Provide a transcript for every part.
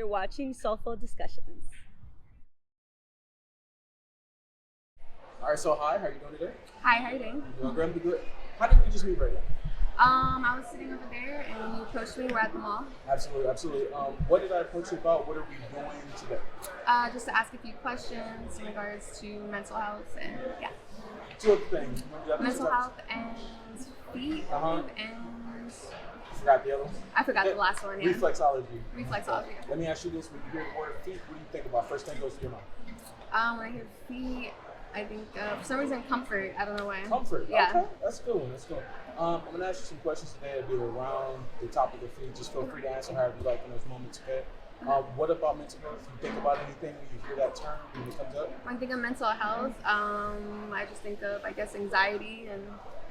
You're watching Soleful Discussions. All right, so hi, how are you doing today? Hi, how are you doing? Doing great, good. How did we just meet right now? I was sitting over there and you approached me. We're at the mall. Absolutely, absolutely. What did I approach you about? What are we doing today? Just to ask a few questions in regards to mental health and yeah. Two other things. Mental health and feet and Forgot the other one? I forgot the last one. Yeah. Reflexology. Reflexology. Let me ask you this: when you hear the word feet, what do you think about? First thing goes to your mind. When I hear feet, I think for some reason comfort. I don't know why. Comfort. Yeah. Okay, that's a good one. That's good. I'm gonna ask you some questions today that be around the topic of feet. Just feel free to answer however you like in those moments. Okay. What about mental health? You think about anything when you hear that term when it comes up? When I think of mental health, I just think of anxiety and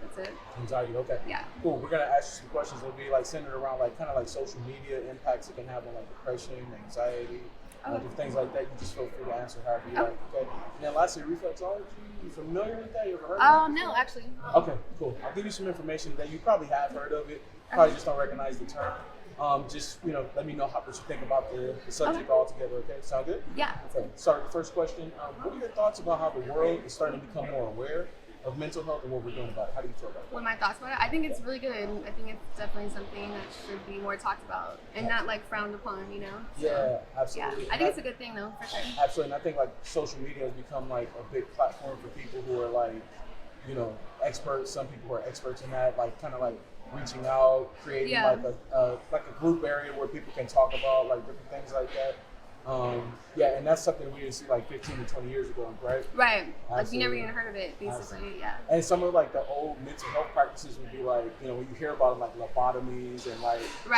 that's it. Anxiety. Okay. Yeah. Cool. We're gonna ask you some questions. It'll be centered around kind of social media impacts it can have on depression, anxiety. Just things like that, you just feel free to answer however you like. Okay. And then lastly, reflexology. You familiar with that? You ever heard of it? No, actually. Okay, cool. I'll give you some information that you probably have heard of it. Probably just don't recognize the term. Let me know what you think about the subject altogether. Okay, sound good? Yeah. Okay. Start with the first question. What are your thoughts about how the world is starting to become more aware of mental health and what we're doing about it? How do you feel about it? What my thoughts about it? I think it's really good. I think it's definitely something that should be more talked about and not frowned upon, So, yeah, absolutely. Yeah, I think it's a good thing though, for sure. Absolutely, and I think social media has become a big platform for people who are experts. Some people who are experts in that, reaching out, creating a group area where people can talk about different things like that. And that's something we didn't see 15 to 20 years ago, right? Right. Absolutely. You never even heard of it, basically. Absolutely. Yeah. And some of the old mental health practices would be when you hear about lobotomies and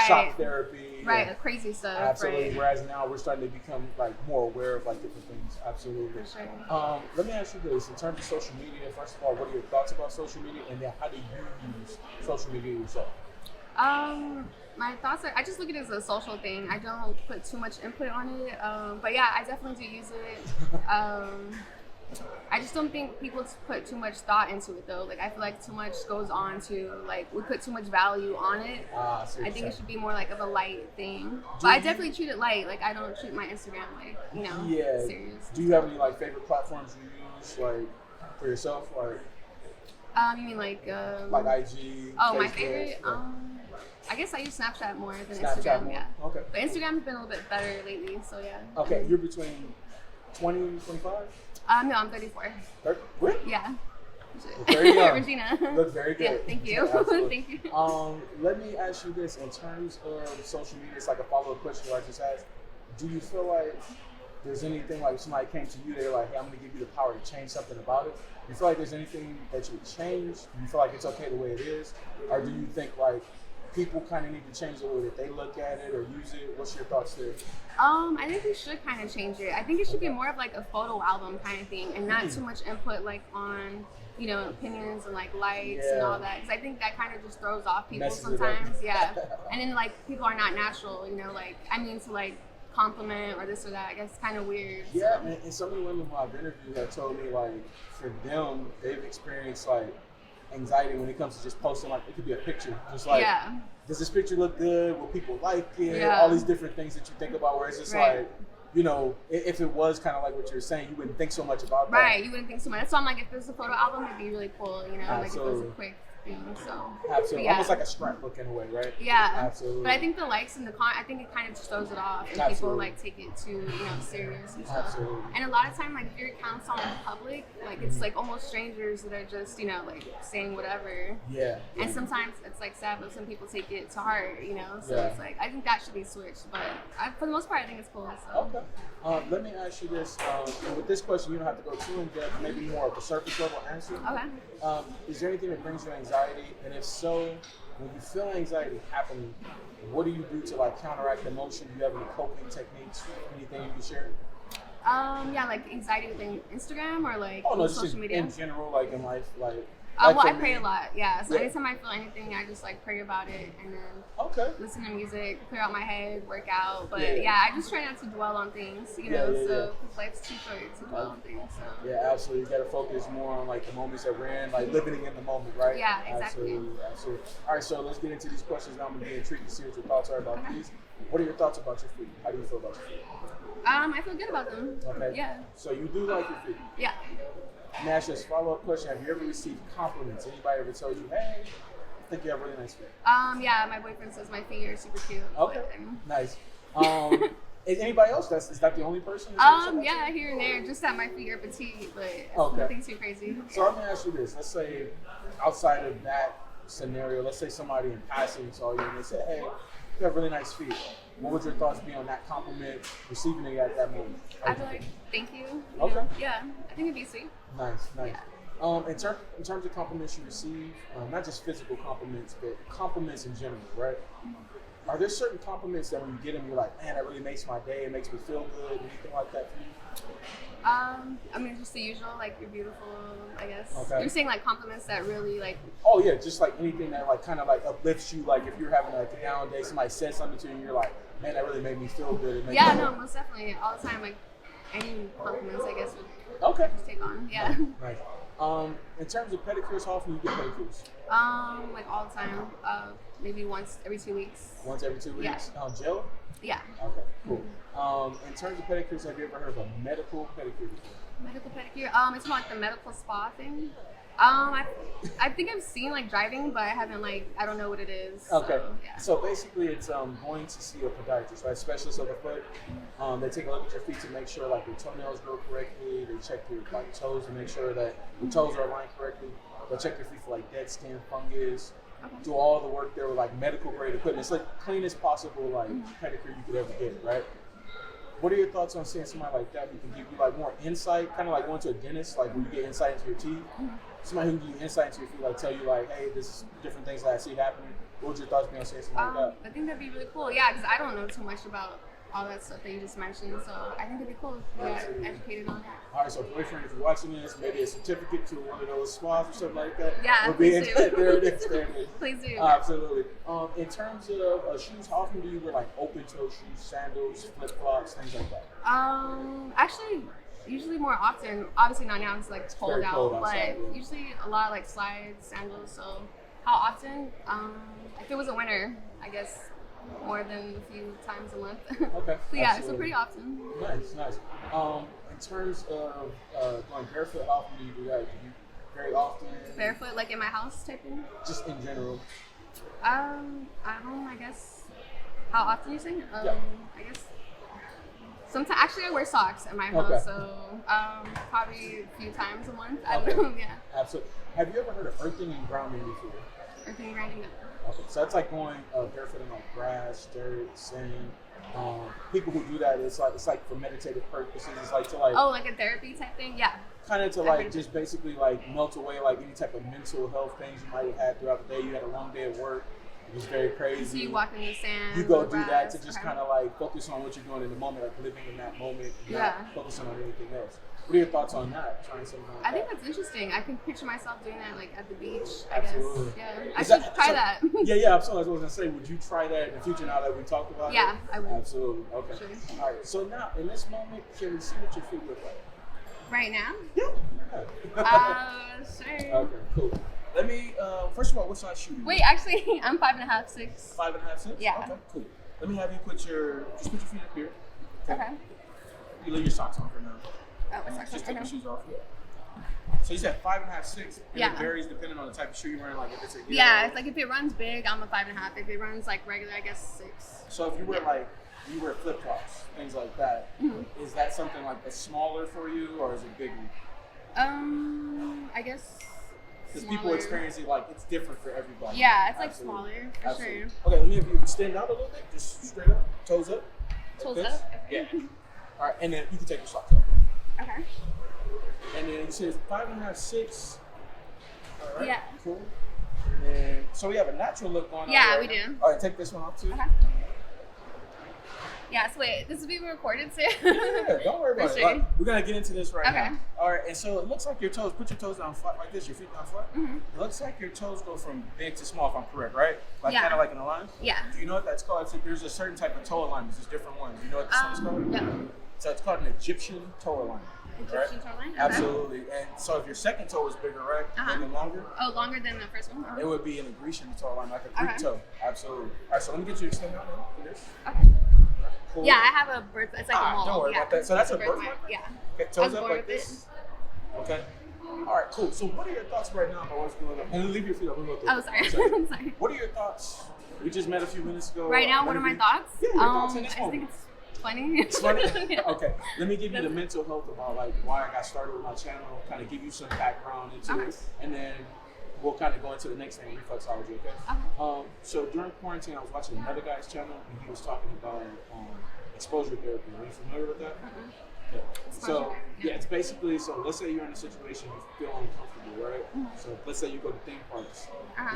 shock therapy. Right, crazy stuff. Absolutely. Right. Whereas now we're starting to become more aware of different things. Absolutely. For sure. Let me ask you this: in terms of social media, first of all, what are your thoughts about social media, and then how do you use social media yourself? My thoughts are, I just look at it as a social thing. I don't put too much input on it. But yeah, I definitely do use it. I just don't think people put too much thought into it though. I feel too much goes on to, we put too much value on it. I think it should be more of a light thing. But I definitely treat it light. I don't treat my Instagram serious. Do you have any favorite platforms you use for yourself? You mean IG? Oh, Facebook, my favorite? I guess I use Snapchat more than Snapchat Instagram, more? yeah. Okay. But Instagram's been a little bit better lately, so yeah. Okay, you're between 20 and 25? No, I'm 34. Really? Yeah. Very young. Regina. Look very good. Yeah, thank you. Absolutely. Thank you. Let me ask you this. In terms of social media, it's a follow-up question I just asked. Do you feel there's anything somebody came to you, they're hey, I'm going to give you the power to change something about it? Do you feel there's anything that you would change? Do you feel it's okay the way it is? Or do you think people kind of need to change the way that they look at it or use it? What's your thoughts there? I think we should kind of change it. I think it should be more of a photo album kind of thing and not too much input on opinions and likes and all that, because I think that kind of just throws off people sometimes. Yeah. And then people are not natural, to compliment or this or that. I guess it's kind of weird. Yeah, so. And some of the women who I've interviewed have told me for them they've experienced anxiety when it comes to just posting it could be a picture, just does this picture look good? Will people like it? Yeah. All these different things that you think about, where it's just if it was kind of what you were saying, you wouldn't think so much about that. Right, you wouldn't think so much. So I'm if there's a photo album, it'd be really cool, if it was a quick thing. So absolutely, yeah. almost like a scrapbook in a way, right? Yeah, absolutely. But I think the likes and I think it kind of just throws it off, and absolutely. People take it too, serious and stuff. Absolutely. And a lot of time, if your account's on public, it's almost strangers that are just saying whatever. Yeah. And sometimes it's sad, but some people take it to heart, So it's I think that should be switched, but for the most part, I think it's cool. So. Okay. Let me ask you this. And with this question, you don't have to go too in depth. Maybe more of a surface level answer. Okay. Is there anything that brings you anxiety? And if so, when you feel anxiety happening, what do you do to counteract the emotion? Do you have any coping techniques? Anything you can share? Yeah, anxiety within Instagram or no, social media. In general, in life, Like well, for I pray me- a lot. Yeah. So Yeah. anytime I feel anything, I just like pray about it and then Okay. listen to music, clear out my head, work out. But Yeah. yeah, I just try not to dwell on things, you Yeah, know. yeah, So 'cause life's too short to dwell on things. So. Yeah, absolutely. You got to focus more on like the moments that we're in, like living in the moment, right? Yeah, exactly. Absolutely. All right, so let's get into these questions. Now I'm gonna be intrigued to see what your thoughts are about these. What are your thoughts about your feet? How do you feel about your feet? I feel good about them. Okay. Yeah. So you do like your feet. Yeah. Let me ask you this follow-up question. Have you ever received compliments? Anybody ever told you, hey, I think you have really nice feet? Yeah, my boyfriend says my feet are super cute. Okay. But, Nice. Is anybody else? Is that the only person? That's ever said that to yeah, you? here and there, just that my feet are petite, but it's Okay. nothing too crazy. So let me ask you this. Let's say outside of that scenario, let's say somebody in passing saw you and they said, hey, you have really nice feet. What would your thoughts be on that compliment, receiving it at that moment? I'd be like, thank you. You Okay. know? Yeah, I think it'd be sweet. Nice. Yeah. In terms of compliments you receive, not just physical compliments, but compliments in general, right? Are there certain compliments that when you get them, you're like, man, that really makes my day, it makes me feel good, anything like that for you? I mean, just the usual, like, you're beautiful, I guess. Okay. You're saying, like, compliments that really, like, Oh yeah, just like anything that like kind of like uplifts you. Like if you're having like a down day, somebody said something to you, and you're like, man, that really made me feel good. It made yeah, me no, most definitely. All the time, like, any compliments, I guess, would Okay. just take on. Yeah. Nice. In terms of pedicures, how often do you get pedicures? Like, all the time. Maybe once every 2 weeks. Once every 2 weeks. Yeah. Gel. Yeah. Okay. Cool. In terms of pedicures, have you ever heard of a medical pedicure before? Medical pedicure. It's more like the medical spa thing. I think I've seen like driving, but I haven't like I don't know what it is. Okay. So, yeah. So basically, it's going to see a podiatrist, right? Specialist of the foot. They take a look at your feet to make sure like your toenails grow correctly. They check your like toes to make sure that your toes are aligned correctly. They'll check your feet for like dead skin, fungus. Okay. Do all the work there with like medical grade equipment. It's like cleanest possible like pedicure you could ever get, right? What are your thoughts on seeing somebody like that who can give you like more insight, kind of like going to a dentist, like when you get insight into your teeth? Somebody who can give you insight into your feet, like tell you like, hey, this is different things that I see happening. What would your thoughts be on seeing something like that? I think that'd be really cool. Yeah, because I don't know too much about all that stuff that you just mentioned, so I think it'd be cool if you got Absolutely. educated on it. All right, so boyfriend, if you're watching this, maybe a certificate to one of those spas or something like that. Yeah, would be please do. there it is. There it is. Please do. Absolutely. In terms of shoes, how often do you wear like open toe shoes, sandals, flip flops, things like that? Actually, usually more often. Obviously not now; it's like cold very out. cold But outside, yeah. usually a lot of like slides, sandals. So how often? If it was a winter, I guess more than a few times a month. Okay. So yeah, so absolutely. pretty often. Nice. In terms of going barefoot, how often do you do that? Do you very often? Barefoot, like in my house type thing. Just in general. At home, I guess. How often you saying? Yeah. I guess. Sometimes, actually, I wear socks at my Okay. house, so probably a few times a month. I Okay. don't know. Yeah. Absolutely. Have you ever heard of earthing and grounding before? Earthing, grinding. Okay, so that's like going barefoot in like grass, dirt, sand. People who do that, it's like for meditative purposes. It's like to like Oh, like a therapy type thing? Yeah. kind of to I've like heard of just basically like melt away like any type of mental health things you might have had throughout the day. You had a long day at work. It was very crazy. So you walk in the sand. You go the do that grass, to just okay. kind of like focus on what you're doing in the moment, like living in that moment, and Yeah. not focusing on anything else. What are your thoughts on that? Trying something like I that? think that's interesting. I can picture myself doing that like at the beach, Absolutely. I guess. Yeah. I Is should that- try so- that. Yeah, absolutely. I was gonna say, would you try that in the future now that we talked about it? Yeah, I would. Absolutely. Okay. Sure. All right. So now, in this moment, can we see what your feet look like? Right now? Yeah. Sure. Okay. Cool. Let me. First of all, what size shoe? do you Wait, wear? actually, I'm 5.5, 6. 5.5, 6? Yeah. Okay. Cool. Let me have you put your feet up here. Okay. You leave your socks on for now. Oh, what's that? Just take Okay. your shoes off. Yeah. So you said 5.5, 6. And Yeah. It varies depending on the type of shoe you're wearing. Like if it's a heel. Yeah, it's like if it runs big, I'm a 5.5. If it runs like regular, I guess 6. So if you wear like you wear flip flops, things like that, is that something like that's smaller for you or is it bigger? I guess. Because people smaller. experience it like it's different for everybody. Yeah, it's like Absolutely. smaller for Absolutely. sure. Okay, let me have you stand out a little bit, just straight up, toes up. like Toes this. up? Yeah. All right, and then you can take your socks off. Okay. And then it says 5.5, 6. All right. Yeah. Cool. And then, so we have a natural look going on. Yeah, right we now. do. All right, take this one off too. Okay. Yeah, so wait, this is being recorded too? Yeah, don't worry about For it. sure. Like, we're gonna get into this right Okay. now. All right, and so it looks like your toes. Put your toes down flat like this. Your feet down flat. Mm-hmm. It looks like your toes go from big to small. If I'm correct, right? Like Yeah. kind of like in a line. Yeah. Do you know what that's called? There's a certain type of toe alignments. There's different ones. You know what this one is called? No. So it's called an Egyptian toe alignment. Egyptian toe line? Okay. Absolutely. And so if your second toe is bigger, right, maybe longer, Oh, longer than the first one? it would be an Grecian toe alignment, like a Greek Okay. toe. Absolutely. All right, so let me get you extended out now for this. Okay. Cool. Yeah, I have a birth. It's like a mole. Don't worry yeah. about that. So that's a It's birthmark? Yeah. Okay, I was toes up born like with this. Okay. All right, cool. So what are your thoughts right now about what's going on? And leave your feet up. We'll go through Oh, it. sorry. Sorry. I'm sorry. What are your thoughts? We just met a few minutes ago. Right now, what are my thoughts? Yeah, your thoughts in this I moment. think it's funny. It's funny? Yeah. Okay, let me give you the mental health about like why I got started with my channel, kind of give you some background into Okay. it, and then we'll kind of go into the next thing, reflexology, okay? Okay. So during quarantine, I was watching another guy's channel, and he was talking about exposure therapy. Are you familiar with that? Mm-hmm. Okay. Exposure So, therapy, yeah, it's basically, so let's say you're in a situation you feel uncomfortable, right? So let's say you go to theme parks.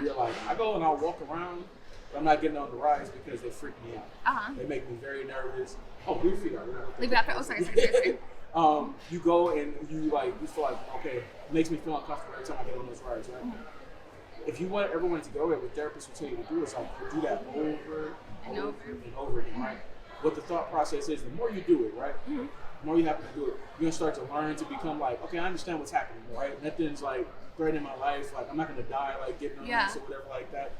You're like, I go and I'll walk around, but I'm not getting on the rides because they freak me out. They make me very nervous. Oh, leave your feet out. Leave it after. Oh, sorry. You go and you feel like, okay, it makes me feel uncomfortable every time I get on those rides, right? If you ever wanted to go there, what therapists will tell you to do is like do that over and over again, right? What the thought process is, the more you do it, right? The more you happen to do it, you're gonna start to learn to become like, okay, I understand what's happening, right? Nothing's like threatening my life, like I'm not gonna die like getting on this or whatever like that.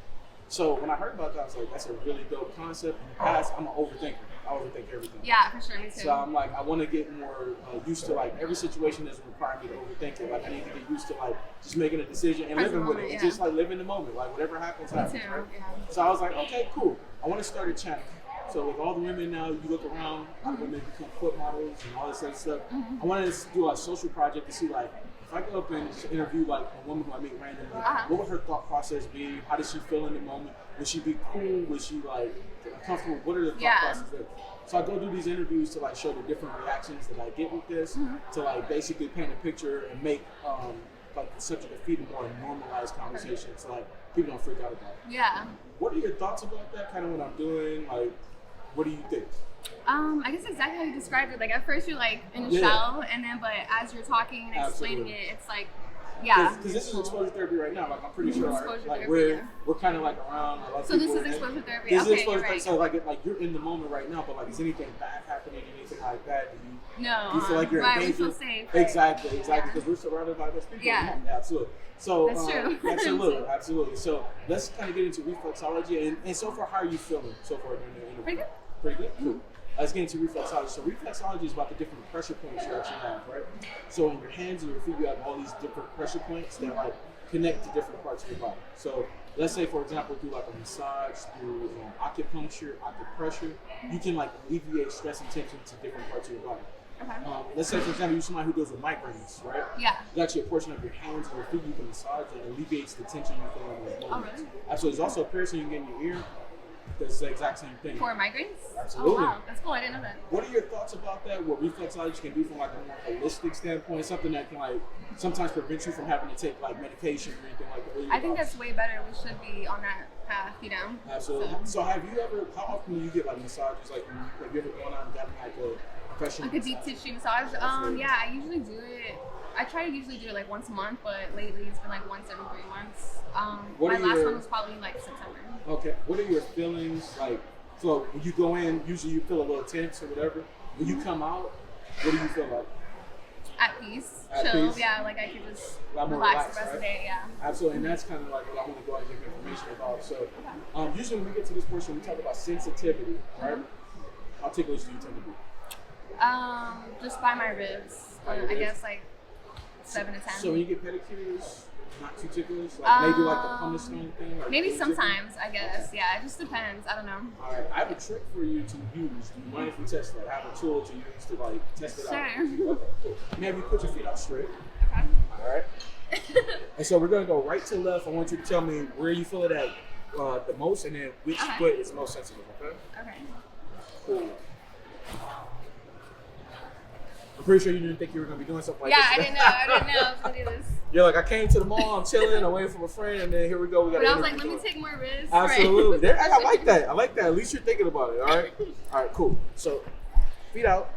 So when I heard about that, I was like, that's a really dope concept. In the past, I'm an overthinker. I overthink everything. Yeah, for sure, me too. So I'm like, I want to get more used to like every situation doesn't require me to overthink it. Like I need to get used to like just making a decision and living with it. Yeah. Just like live in the moment. Like whatever happens, happens. Me too. Right? Yeah. So I was like, okay, cool. I want to start a channel. So with all the women now, you look around, a lot of women become foot models and all this other stuff. I wanted to do a social project to see like, if I go up and interview like a woman who I meet randomly, what would her thought process be? How does she feel in the moment? Would she be cool? Would she like comfortable? What are the thought processes? So I go do these interviews to like show the different reactions that I get with this, to like basically paint a picture and make like the subject of feeding more a normalized conversation, so like people don't freak out about it. Yeah. What are your thoughts about that? Kind of what I'm doing, like. What do you think? I guess exactly how you described it. Like at first you're like in a shell, and then but as you're talking and explaining it, it's like, because this is exposure therapy right now. Like I'm pretty sure, like we're kind of like around. A lot of so people this is exposure therapy. This is Okay, exposure you're right. therapy. So like you're in the moment right now, but like is anything bad happening? Anything like that? Do you feel like you're in danger? We feel safe. Exactly. Because we're surrounded by those people. Yeah. Absolutely. So that's true. Absolutely. So let's kind of get into reflexology. And so far, how are you feeling so far during the interview? Pretty good. Pretty good? Cool. Let's get into reflexology. So reflexology is about the different pressure points you actually have, right? So in your hands and your feet, you have all these different pressure points that like connect to different parts of your body. So let's say, for example, through like a massage, through acupuncture, acupressure, you can like alleviate stress and tension to different parts of your body. Okay. Let's say, for example, you're somebody who deals with migraines, right? Yeah. There's actually a portion of your hands and your feet you can massage that alleviates the tension you feel in those moments. Oh, really? Absolutely. There's also a piercing you can get in your ear. That's the exact same thing. For migraines? Absolutely. Oh, wow. That's cool. I didn't know that. What are your thoughts about that? What reflexology can do from like a more holistic standpoint, something that can like sometimes prevent you from having to take like medication or anything like that? I think that's way better. We should be on that path, you know? Absolutely. So have you ever, how often do you get like massages? Like have you ever gone out and gotten like a professional like a deep tissue massage? Yeah, I usually do it. I try to usually do it like once a month, but lately it's been like once every 3 months. My last one was probably like September. Okay. What are your feelings like? So when you go in, usually you feel a little tense or whatever. When you come out, what do you feel like? At peace, At chill. peace? Yeah, like I could just more relax the rest right? of the day. Yeah. Absolutely, and that's kind of like what I want to go out and give information about. So usually when we get to this portion, we talk about sensitivity, right? How ticklish do you tend to be? Just by my ribs. I guess like 7 to 10. So when you get pedicures, not too ticklish? Like maybe like the pumice stone thing? Like maybe sometimes, I guess. Yeah, it just depends. I don't know. All right, I have a trick for you to use. Do you mind if we test that? I have a tool to use to like test it out. Sure. Okay, cool. Maybe put your feet out straight. Okay. All right. And so we're gonna go right to left. I want you to tell me where you feel it at the most, and then which foot is most sensitive. Okay. Okay. Cool. pretty sure you didn't think you were gonna be doing something like Yeah, this. I didn't know I was gonna do this. You're like, I came to the mall, I'm chilling, I'm waiting for a friend, and then here we go. We got. But I was like, let me take more risks. Absolutely. There, I like that. I like that. At least you're thinking about it. All right. All right. Cool. So, feet out,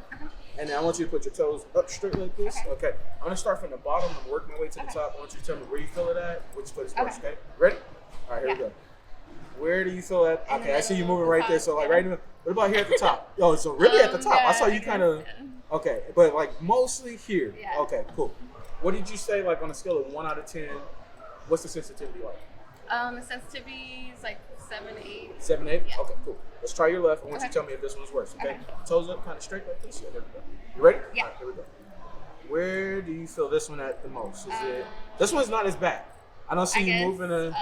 and then I want you to put your toes up straight like this. Okay. I'm gonna start from the bottom and work my way to the top. I want you to tell me where you feel it at, which foot is first. Okay. Ready? All right. Here we go. Where do you feel it? Okay. I see you moving right there. So like right in the. What about here at the top? Oh, so really at the top. I saw you kind of. Okay, but like mostly here. Yeah. Okay. Cool. What did you say? Like on a scale of 1 out of 10, what's the sensitivity like? The sensitivity is like 7, 8. 7, 8? Yeah. Okay, cool. Let's try your left. I want you to tell me if this one's worse, okay? Toes up, kind of straight like this. Yeah, there we go. You ready? Yeah. All right, here we go. Where do you feel this one at the most? Is it? This one's not as bad. I don't see you moving.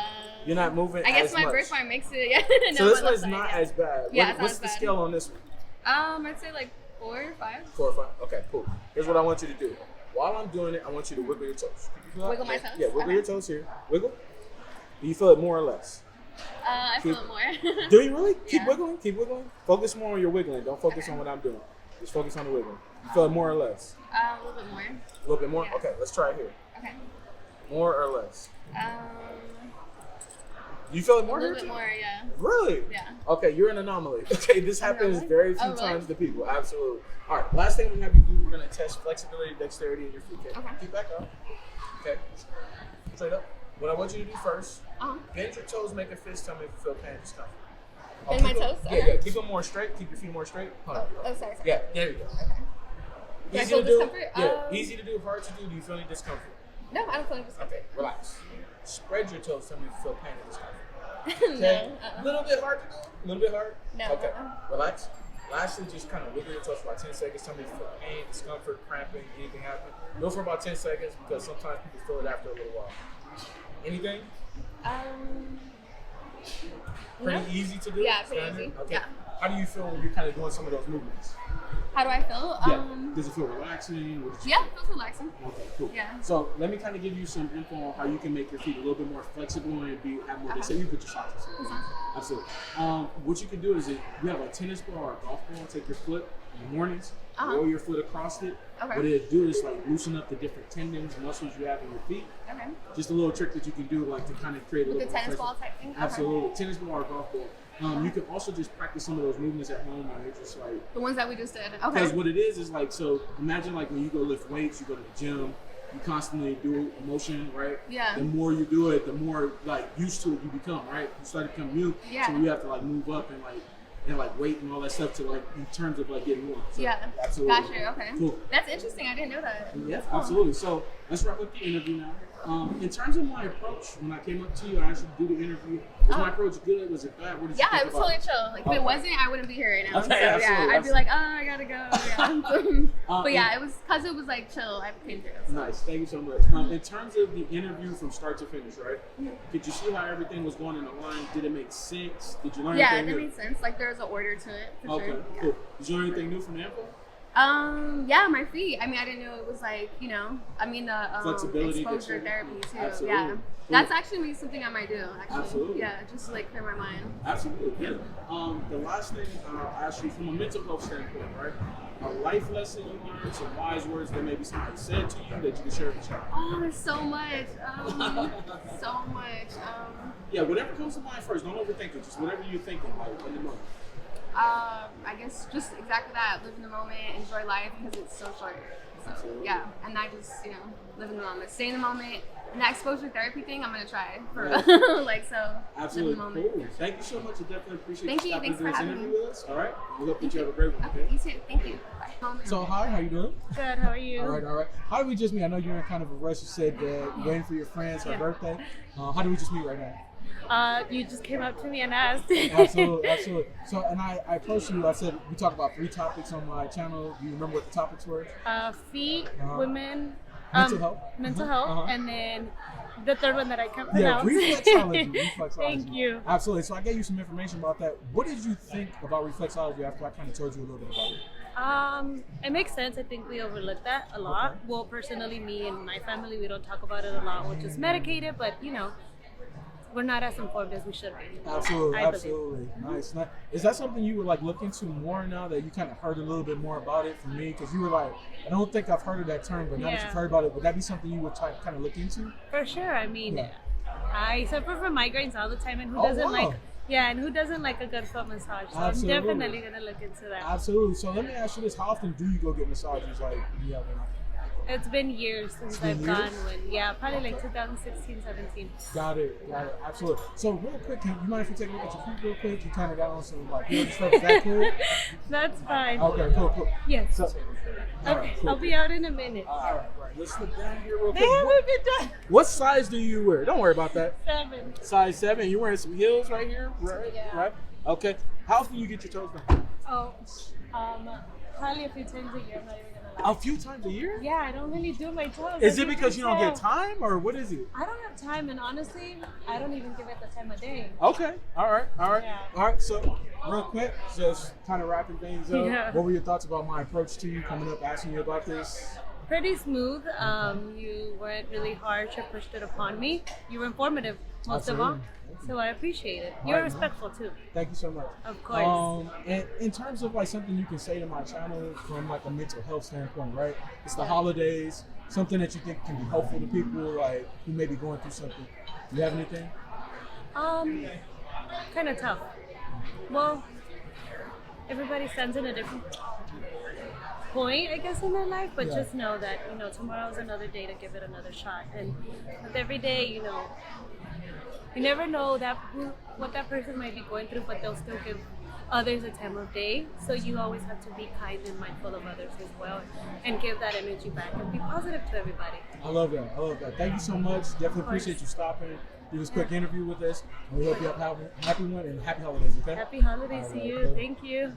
You're not moving as much. I guess my birthmark makes it. Yeah. So this one's not as bad. Yeah, What's the scale on this one? I'd say like 4 or 5. 4 or 5. Okay, cool. Here's what I want you to do. While I'm doing it, I want you to wiggle your toes. Wiggle my toes? Yeah, wiggle your toes here. Wiggle. Do you feel it more or less? I feel it more. Do you really? Keep wiggling. Keep wiggling. Focus more on your wiggling. Don't focus on what I'm doing. Just focus on the wiggling. You feel it more or less? A little bit more. A little bit more? Yeah. Okay, let's try it here. Okay. More or less? You feel it more? A little bit more, yeah. Really? Yeah. Okay, you're an anomaly. Okay, this happens Anomaly? very few Really? times to people. Absolutely. All right, last thing we're going to have you do, we're going to test flexibility, dexterity in your feet. Okay. Keep back up. Okay. Straight up. What I want you to do first, bend your toes, make a fist, tell me if you feel pain or discomfort. Bend my toes? Yeah, yeah. Keep them more straight. Keep your feet more straight. Hold on. Oh, sorry. Yeah, there you go. Okay. Do I Easy feel to do. discomfort? Yeah, easy to do, hard to do. Do you feel any discomfort? No, I don't feel any discomfort. Okay, relax. Spread your toes, tell me if you feel pain or discomfort. No. Okay. A little bit hard to do? A little bit hard? No. Okay. Relax. Lastly, just kind of wiggle your toes for about 10 seconds. Tell me if you feel pain, discomfort, cramping, anything happen. Do it for about 10 seconds because sometimes people feel it after a little while. Anything? Pretty easy to do? Yeah, pretty Standard? easy. Okay. Yeah. How do you feel when you're kind of doing some of those movements? How do I feel? Yeah. Does it feel relaxing? Yeah, it feels relaxing. Okay, cool. Yeah. So let me kind of give you some info on how you can make your feet a little bit more flexible and have more. They say you put your socks on. Absolutely. What you can do is you have a tennis ball or a golf ball. Take your foot in the mornings, roll your foot across it. Okay. What it'll do is like loosen up the different tendons, muscles you have in your feet. Okay. Just a little trick that you can do, like to kind of create a With little the tennis more ball type thing? Okay. Absolutely. Tennis ball or golf ball. You can also just practice some of those movements at home, and you're just like the ones that we just did. Okay. because what it is like, so imagine like when you go lift weights, you go to the gym, you constantly do a motion, right? Yeah. The more you do it, the more like used to it you become, right? You start to become new. Yeah. So you have to like move up and weight and all that stuff to like in terms of like getting more. So, Yeah. Absolutely. Gotcha. Okay. Cool. That's interesting. I didn't know that. Yeah, absolutely. So let's wrap up the interview now. In terms of my approach, when I came up to you, I asked you to do the interview. Was my approach good? Was it bad? What did you Yeah, think it was about totally chill. Like if it wasn't, I wouldn't be here right now. Okay, so absolutely, yeah, I'd be like, oh, I gotta go. Yeah. But yeah, it was because it was like chill. I came through. So. Nice, thank you so much. In terms of the interview from start to finish, right? Did you see how everything was going in the line? Did it make sense? Did you learn Yeah, anything that new? made sense. Like there's an order to it for Okay, sure. cool. Did you learn anything new from the info? Yeah, my feet. I mean, I didn't know it was like, the Flexibility, exposure dexterity. therapy too. Absolutely. Yeah. Cool. That's actually maybe something I might do, actually. Absolutely. Yeah, just to like clear my mind. Absolutely. Yeah. The last thing I'll ask you from a mental health standpoint, right? A life lesson you learned, some wise words that maybe somebody said to you that you can share with the chat. Oh, there's so much. So much. Yeah, whatever comes to mind first. Don't overthink it. Just whatever you're thinking, like in the moment. I guess just exactly that. Live in the moment, enjoy life because it's so short. So yeah, and I just live in the moment, stay in the moment. And that exposure therapy thing, I'm gonna try for real. Absolutely. live in the moment. Cool. Thank you so much. I definitely appreciate Thank you you. stopping Thanks to for do this having interview me. with us. All right. We hope that you have a great one. Okay. You too. Thank you. Bye. So hi, how you doing? Good, how are you? All right. How did we just meet? I know you're in kind of a rush. You said you're waiting for your friend's her birthday. How did we just meet right now? You just came up to me and asked. Absolutely. So, and I approached you. I said we talked about 3 topics on my channel. Do you remember what the topics were? Feet, women, mental health, and then the third one that I can't Yeah, pronounce. reflexology. Thank you. Absolutely. So I gave you some information about that. What did you think about reflexology after I kind of told you a little bit about it? It makes sense. I think we overlook that a lot. Okay. Well, personally, me and my family, we don't talk about it a lot. We'll just medicate it, but we're not as informed as we should be. Absolutely, I believe. absolutely. Nice. Is that something you would like look into more now that you kind of heard a little bit more about it from me? Because you were like, I don't think I've heard of that term, but now that Yeah. you've heard about it, would that be something you would kind of look into? For sure. I mean, Yeah. I suffer from migraines all the time, and who Oh, doesn't wow. like? Yeah, and who doesn't like a good foot massage? So Absolutely. I'm definitely gonna look into that. Absolutely. So let me ask you this: how often do you go get massages? Like, yeah, It's been years since been I've years? gone. Probably like 2016, 17. got it, absolutely. So real quick, you mind if you take a look at your feet real quick? You kind of got on some like healing stuff. Is that cool? That's fine. Okay, cool. Yes. So, all right, Okay, cool. I'll be out in a minute. All right. Let's slip down here real They quick. haven't been done. What size do you wear? Don't worry about that. 7. Size 7. You wearing some heels right here, right? Yeah. Right. Okay. How often do you get your toes done? Oh, probably a few times a year. I'm not even gonna lie. A few times a year? Yeah, I don't really do my toes. Is as it because you don't can get tell. time, or what is it? I don't have time, and honestly, I don't even give it the time of day. Okay. All right. Yeah. All right. So, real quick, just kind of wrapping things up. Yeah. What were your thoughts about my approach to you coming up, asking you about this? Pretty smooth. You weren't really harsh or pushed it upon me. You were informative, most of all. Absolutely. So I appreciate it. All You're right, respectful too. Thank you so much. Of course. And in terms of like something you can say to my channel from like a mental health standpoint, right? It's the holidays, something that you think can be helpful to people like who may be going through something. You have anything? Kind of tough. Well, everybody stands in a different point, I guess, in their life, but Yeah. just know that, tomorrow's another day to give it another shot. And with every day, you never know what that person might be going through, but they'll still give others a time of day. So you always have to be kind and mindful of others as well, and give that energy back and be positive to everybody. I love that. Thank you so much. Definitely course. appreciate you stopping. Do this quick interview with us. And we hope you have a happy one and happy holidays, okay? Happy holidays to All right, you. cool. Thank you.